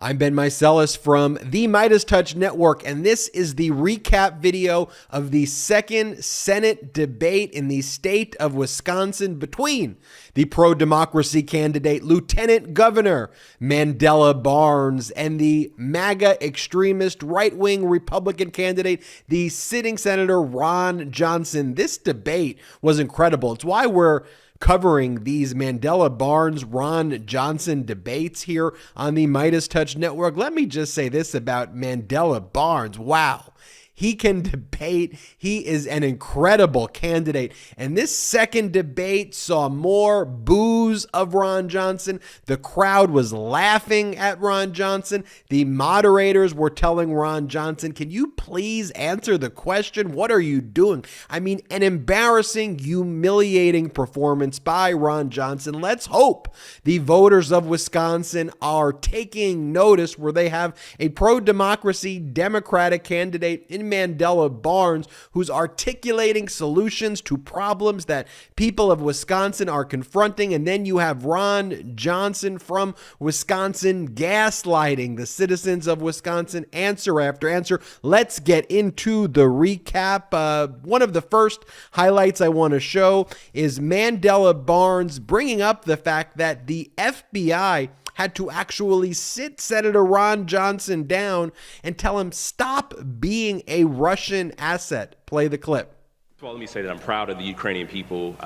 I'm Ben Meiselas from the MeidasTouch Network, and this is the recap video of the second Senate debate in the state of Wisconsin between the pro-democracy candidate, Lieutenant Governor Mandela Barnes, and the MAGA extremist right-wing Republican candidate, the sitting Senator Ron Johnson. This debate was incredible. It's why we're covering these Mandela Barnes, Ron Johnson debates here on the MeidasTouch Network. Let me just say this about Mandela Barnes. Wow. He can debate. He is an incredible candidate. And this second debate saw more boos of Ron Johnson. The crowd was laughing at Ron Johnson. The moderators were telling Ron Johnson, can you please answer the question? What are you doing? I mean, an embarrassing, humiliating performance by Ron Johnson. Let's hope the voters of Wisconsin are taking notice where they have a pro-democracy Democratic candidate in Mandela Barnes, who's articulating solutions to problems that people of Wisconsin are confronting. And then you have Ron Johnson from Wisconsin gaslighting the citizens of Wisconsin answer after answer. Let's get into the recap. One of the first highlights I want to show is Mandela Barnes bringing up the fact that the FBI had to actually sit Senator Ron Johnson down and tell him, stop being a Russian asset. Play the clip. Well, let me say that I'm proud of the Ukrainian people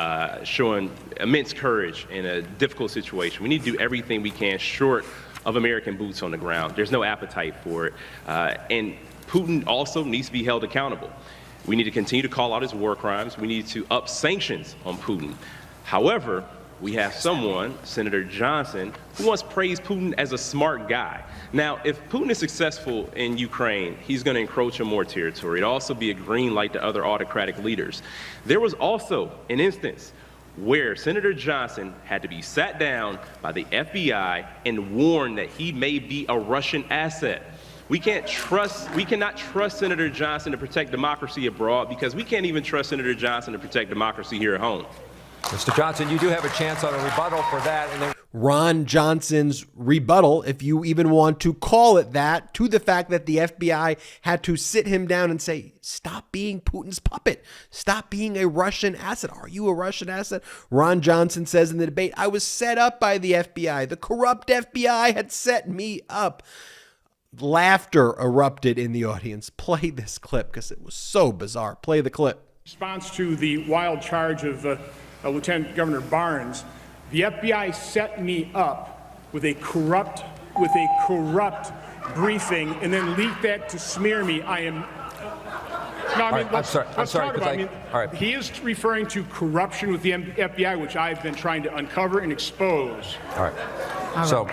showing immense courage in a difficult situation. We need to do everything we can short of American boots on the ground. There's no appetite for it. And Putin also needs to be held accountable. We need to continue to call out his war crimes. We need to up sanctions on Putin. However, we have someone, Senator Johnson, who once praised Putin as a smart guy. Now, if Putin is successful in Ukraine, he's going to encroach on more territory. It'll also be a green light to other autocratic leaders. There was also an instance where Senator Johnson had to be sat down by the FBI and warned that he may be a Russian asset. We cannot trust Senator Johnson to protect democracy abroad because we can't even trust Senator Johnson to protect democracy here at home. Mr. Johnson, you do have a chance on a rebuttal for that. And then Ron Johnson's rebuttal, if you even want to call it that, to the fact that the FBI had to sit him down and say, stop being Putin's puppet. Stop being a Russian asset. Are you a Russian asset? Ron Johnson says in the debate, I was set up by the FBI. The corrupt FBI had set me up. Laughter erupted in the audience. Play this clip because it was so bizarre. Play the clip. In response to the wild charge of Lieutenant Governor Barnes, the FBI set me up with a corrupt briefing and then leaked that to smear me. I am. No, I mean, I'm sorry. All right. He is referring to corruption with the FBI, which I've been trying to uncover and expose. All right. So,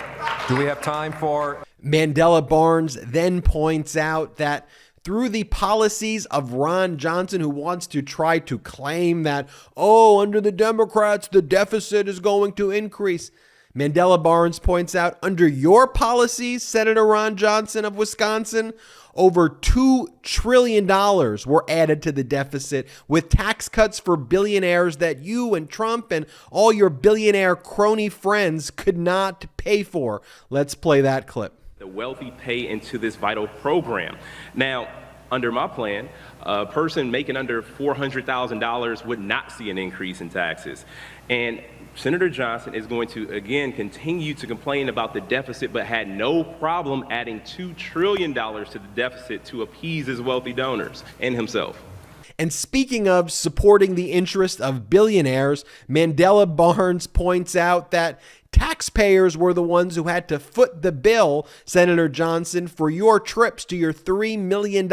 do we have time for? Mandela Barnes then points out that through the policies of Ron Johnson, who wants to try to claim that, oh, under the Democrats, the deficit is going to increase. Mandela Barnes points out, under your policies, Senator Ron Johnson of Wisconsin, over $2 trillion were added to the deficit with tax cuts for billionaires that you and Trump and all your billionaire crony friends could not pay for. Let's play that clip. The wealthy pay into this vital program. Now, under my plan, a person making under $400,000 would not see an increase in taxes. And Senator Johnson is going to, again, continue to complain about the deficit, but had no problem adding $2 trillion to the deficit to appease his wealthy donors and himself. And speaking of supporting the interest of billionaires, Mandela Barnes points out that taxpayers were the ones who had to foot the bill, Senator Johnson, for your trips to your $3 million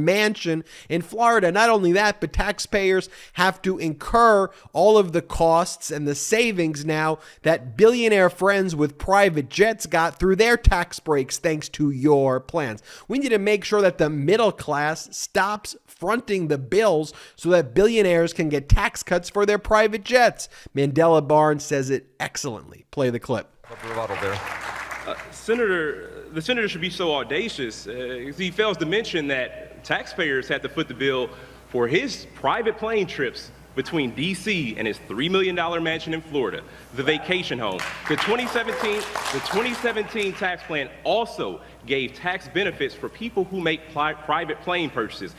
mansion in Florida. Not only that, but taxpayers have to incur all of the costs and the savings now that billionaire friends with private jets got through their tax breaks thanks to your plans. We need to make sure that the middle class stops fronting the bills so that billionaires can get tax cuts for their private jets. Mandela Barnes says it excellently. Play the clip. The senator should be so audacious. He fails to mention that taxpayers had to foot the bill for his private plane trips between D.C. and his $3 million mansion in Florida, the vacation home. The 2017 tax plan also gave tax benefits for people who make private plane purchases.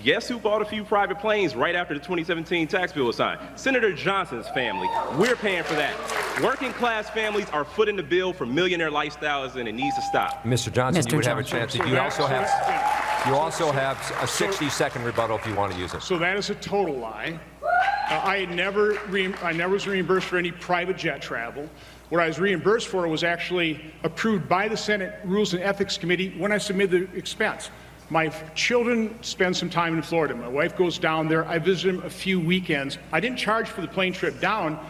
Guess who bought a few private planes right after the 2017 tax bill was signed? Senator Johnson's family. We're paying for that. Working class families are footing the bill for millionaire lifestyles, and it needs to stop. Mr. Johnson, you would have a chance. You also have a 60-second rebuttal if you want to use it. So that is a total lie. I never was reimbursed for any private jet travel. What I was reimbursed for was actually approved by the Senate Rules and Ethics Committee when I submitted the expense. My children spend some time in Florida. My wife goes down there. I visit them a few weekends. I didn't charge for the plane trip down,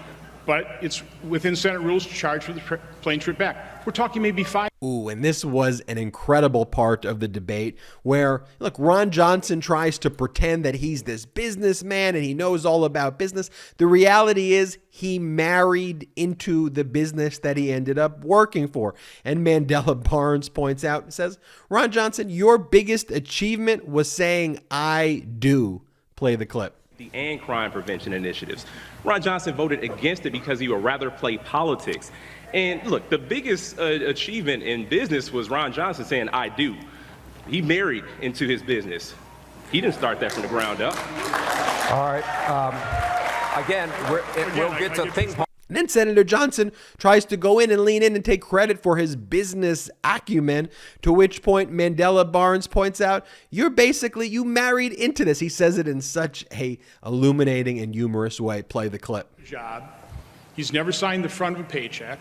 but it's within Senate rules to charge for the plane trip back. We're talking maybe $5. Ooh, and this was an incredible part of the debate where, look, Ron Johnson tries to pretend that he's this businessman and he knows all about business. The reality is he married into the business that he ended up working for. And Mandela Barnes points out and says, Ron Johnson, your biggest achievement was saying, I do. Play the clip. And crime prevention initiatives. Ron Johnson voted against it because he would rather play politics. And look, the biggest achievement in business was Ron Johnson saying, I do. He married into his business. He didn't start that from the ground up. All right. Again, we'll get to ping pong. And then Senator Johnson tries to go in and lean in and take credit for his business acumen, to which point Mandela Barnes points out, you married into this. He says it in such a illuminating and humorous way. Play the clip. Job. He's never signed the front of a paycheck.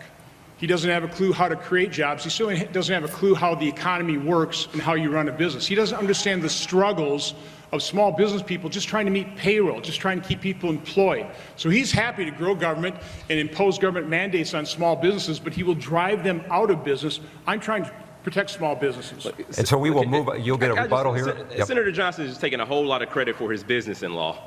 He doesn't have a clue how to create jobs. He certainly doesn't have a clue how the economy works and how you run a business. He doesn't understand the struggles of small business people just trying to meet payroll, just trying to keep people employed. So he's happy to grow government and impose government mandates on small businesses, but he will drive them out of business. I'm trying to protect small businesses. And so we will move. You'll get a rebuttal here. Yep. Senator Johnson is taking a whole lot of credit for his business-in-law.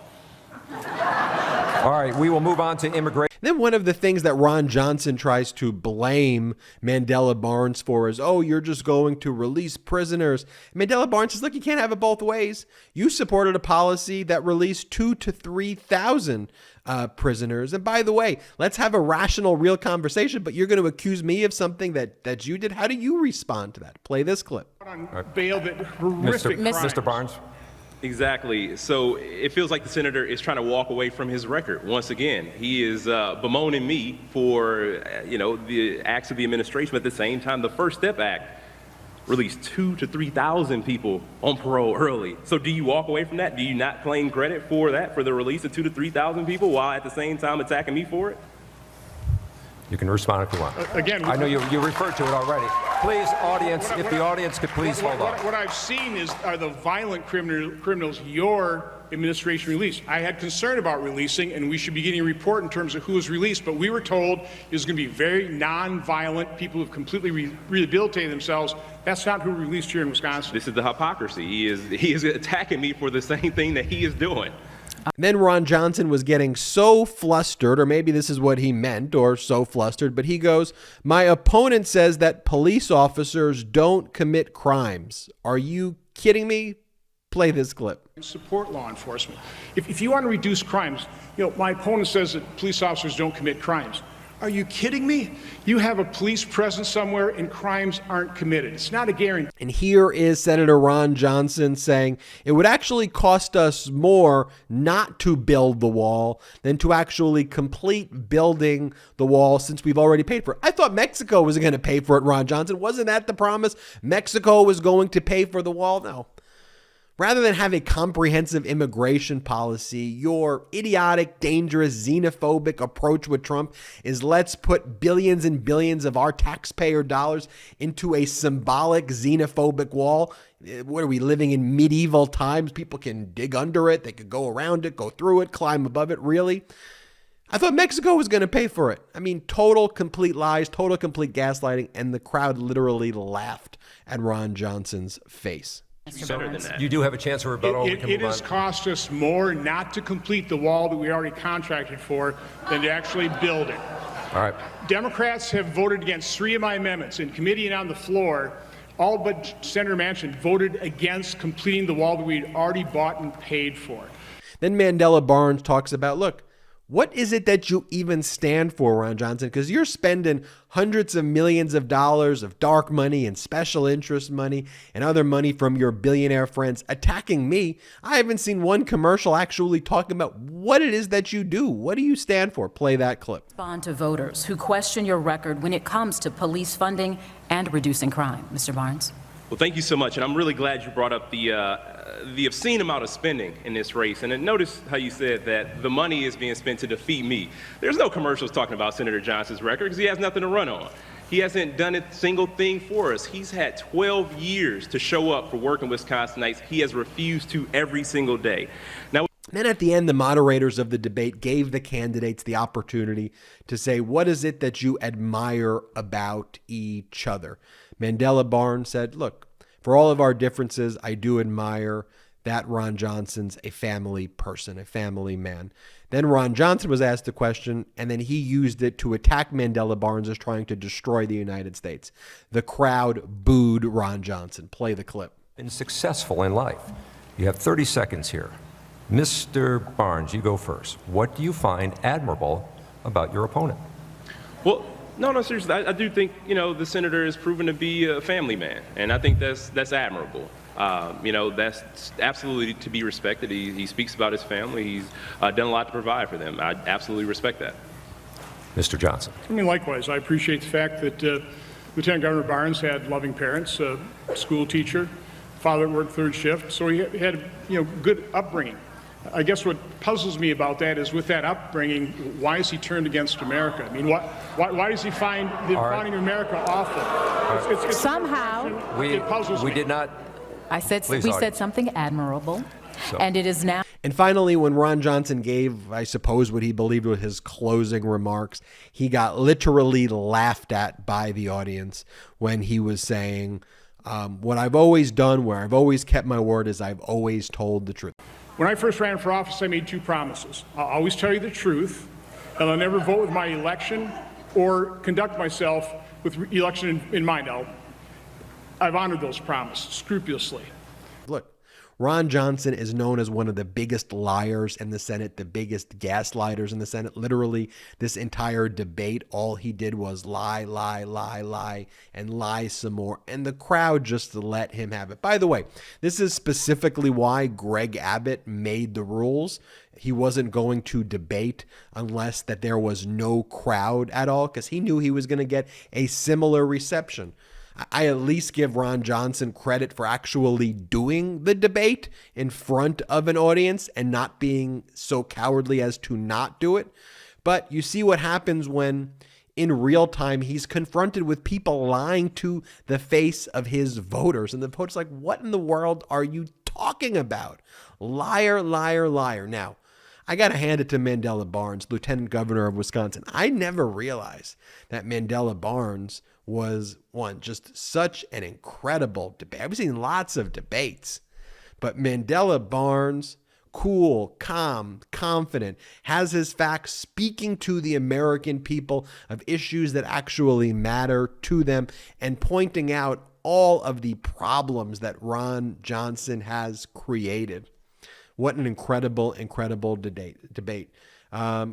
All right, we will move on to immigration. Then one of the things that Ron Johnson tries to blame Mandela Barnes for is, oh, you're just going to release prisoners. Mandela Barnes says, look, you can't have it both ways. You supported a policy that released 2,000 to 3,000 prisoners. And by the way, let's have a rational, real conversation, but you're going to accuse me of something that you did. How do you respond to that? Play this clip. On bail that horrific Mr. Barnes. Exactly. So it feels like the senator is trying to walk away from his record. Once again, he is bemoaning me for, the acts of the administration. But at the same time, the First Step Act released 2,000 to 3,000 people on parole early. So do you walk away from that? Do you not claim credit for that, for the release of 2,000 to 3,000 people, while at the same time attacking me for it? You can respond if you want. Again, I know you referred to it already. Please, audience, if the audience could please hold on. What I've seen are the violent criminals your administration released. I had concern about releasing, and we should be getting a report in terms of who was released, but we were told it was going to be very non-violent, people who have completely rehabilitated themselves. That's not who released here in Wisconsin. This is the hypocrisy. He is attacking me for the same thing that he is doing. And then Ron Johnson was getting so flustered, or maybe this is what he meant, or so flustered, but he goes, my opponent says that police officers don't commit crimes. Are you kidding me? Play this clip. Support law enforcement. If you want to reduce crimes, my opponent says that police officers don't commit crimes. Are you kidding me? You have a police presence somewhere and crimes aren't committed. It's not a guarantee. And here is Senator Ron Johnson saying it would actually cost us more not to build the wall than to actually complete building the wall, since we've already paid for it. I thought Mexico was going to pay for it, Ron Johnson. Wasn't that the promise? Mexico was going to pay for the wall? No. Rather than have a comprehensive immigration policy, your idiotic, dangerous, xenophobic approach with Trump is let's put billions and billions of our taxpayer dollars into a symbolic xenophobic wall. What are we, living in medieval times? People can dig under it. They could go around it, go through it, climb above it. Really? I thought Mexico was going to pay for it. I mean, total, complete lies, total, complete gaslighting, and the crowd literally laughed at Ron Johnson's face. So you do have a chance to rebuttal. It has cost us more not to complete the wall that we already contracted for than to actually build it. All right. Democrats have voted against 3 of my amendments in committee and on the floor. All but Senator Manchin voted against completing the wall that we had already bought and paid for. Then Mandela Barnes talks about, look, what is it that you even stand for, Ron Johnson? Because you're spending hundreds of millions of dollars of dark money and special interest money and other money from your billionaire friends attacking me. I haven't seen one commercial actually talking about what it is that you do. What do you stand for? Play that clip. Respond to voters who question your record when it comes to police funding and reducing crime. Mr. Barnes. Well, thank you so much, and I'm really glad you brought up the obscene amount of spending in this race. And then notice how you said that the money is being spent to defeat me. There's no commercials talking about Senator Johnson's record because he has nothing to run on. He hasn't done a single thing for us. He's had 12 years to show up for working Wisconsinites. He has refused to every single day. Now, then at the end, the moderators of the debate gave the candidates the opportunity to say, what is it that you admire about each other? Mandela Barnes said, look, for all of our differences, I do admire that Ron Johnson's a family person, a family man. Then Ron Johnson was asked the question, and then he used it to attack Mandela Barnes as trying to destroy the United States. The crowd booed Ron Johnson. Play the clip. Been successful in life. You have 30 seconds here. Mr. Barnes, you go first. What do you find admirable about your opponent? well, no, seriously, I do think, the senator is proven to be a family man, and I think that's admirable. That's absolutely to be respected. He speaks about his family. He's done a lot to provide for them. I absolutely respect that. Mr. Johnson. I mean, likewise, I appreciate the fact that Lieutenant Governor Barnes had loving parents, a school teacher, father that worked third shift, so he had good upbringing. I guess what puzzles me about that is, with that upbringing, why is he turned against America? I mean, why does he find the founding of America awful? It's Somehow, it puzzles we me. did not. we audience. said something admirable, So. and it is now. And finally, when Ron Johnson gave, I suppose, what he believed were his closing remarks, he got literally laughed at by the audience when he was saying, what I've always done, where I've always kept my word, is I've always told the truth. When I first ran for office, I made two promises. I'll always tell you the truth, and I'll never vote with my election or conduct myself with election in mind. I've honored those promises scrupulously. Look, Ron Johnson is known as one of the biggest liars in the Senate, the biggest gaslighters in the Senate. Literally, this entire debate, all he did was lie, lie, lie, lie, and lie some more. And the crowd just let him have it. By the way, this is specifically why Greg Abbott made the rules. He wasn't going to debate unless that there was no crowd at all, because he knew he was going to get a similar reception. I at least give Ron Johnson credit for actually doing the debate in front of an audience and not being so cowardly as to not do it. But you see what happens when in real time he's confronted with people lying to the face of his voters. And the voters like, what in the world are you talking about? Liar, liar, liar. Now, I got to hand it to Mandela Barnes, Lieutenant Governor of Wisconsin. I never realized that Mandela Barnes was just such an incredible debate. I've seen lots of debates, but Mandela Barnes, cool, calm, confident, has his facts, speaking to the American people of issues that actually matter to them, and pointing out all of the problems that Ron Johnson has created. What an incredible, incredible debate.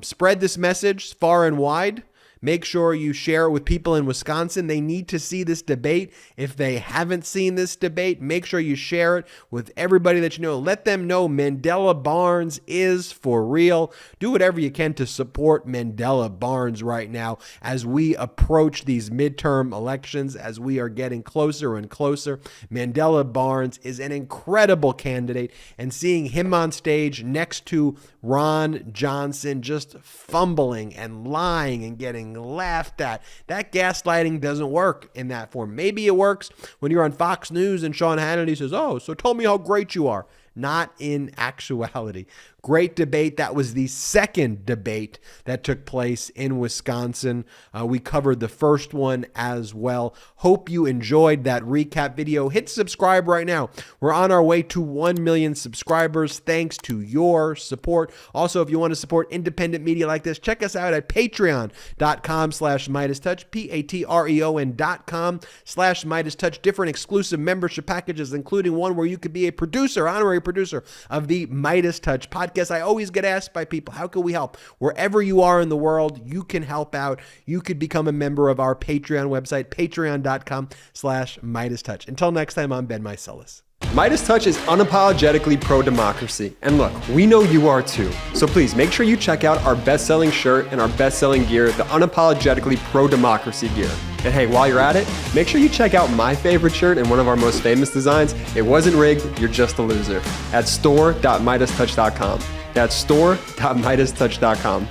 Spread this message far and wide. Make sure you share it with people in Wisconsin. They need to see this debate. If they haven't seen this debate, make sure you share it with everybody that you know. Let them know Mandela Barnes is for real. Do whatever you can to support Mandela Barnes right now as we approach these midterm elections, as we are getting closer and closer. Mandela Barnes is an incredible candidate, and seeing him on stage next to Ron Johnson just fumbling and lying and getting laughed at. That gaslighting doesn't work in that form. Maybe it works when you're on Fox News and Sean Hannity says, oh, so tell me how great you are. Not in actuality. Great debate. That was the second debate that took place in Wisconsin. We covered the first one as well. Hope you enjoyed that recap video. Hit subscribe right now. We're on our way to 1 million subscribers thanks to your support. Also, if you want to support independent media like this, check us out at patreon.com/MeidasTouch, patreon.com/MeidasTouch. Different exclusive membership packages, including one where you could be a producer, honorary primary producer of the MeidasTouch podcast. I always get asked by people, how can we help? Wherever you are in the world, you can help out. You could become a member of our Patreon website, patreon.com/MeidasTouch. Until next time, I'm Ben Meiselas. MeidasTouch is unapologetically pro-democracy. And look, we know you are too. So please make sure you check out our best-selling shirt and our best-selling gear, the unapologetically pro-democracy gear. And hey, while you're at it, make sure you check out my favorite shirt and one of our most famous designs, It Wasn't Rigged, You're Just a Loser, at store.meidastouch.com. That's store.meidastouch.com.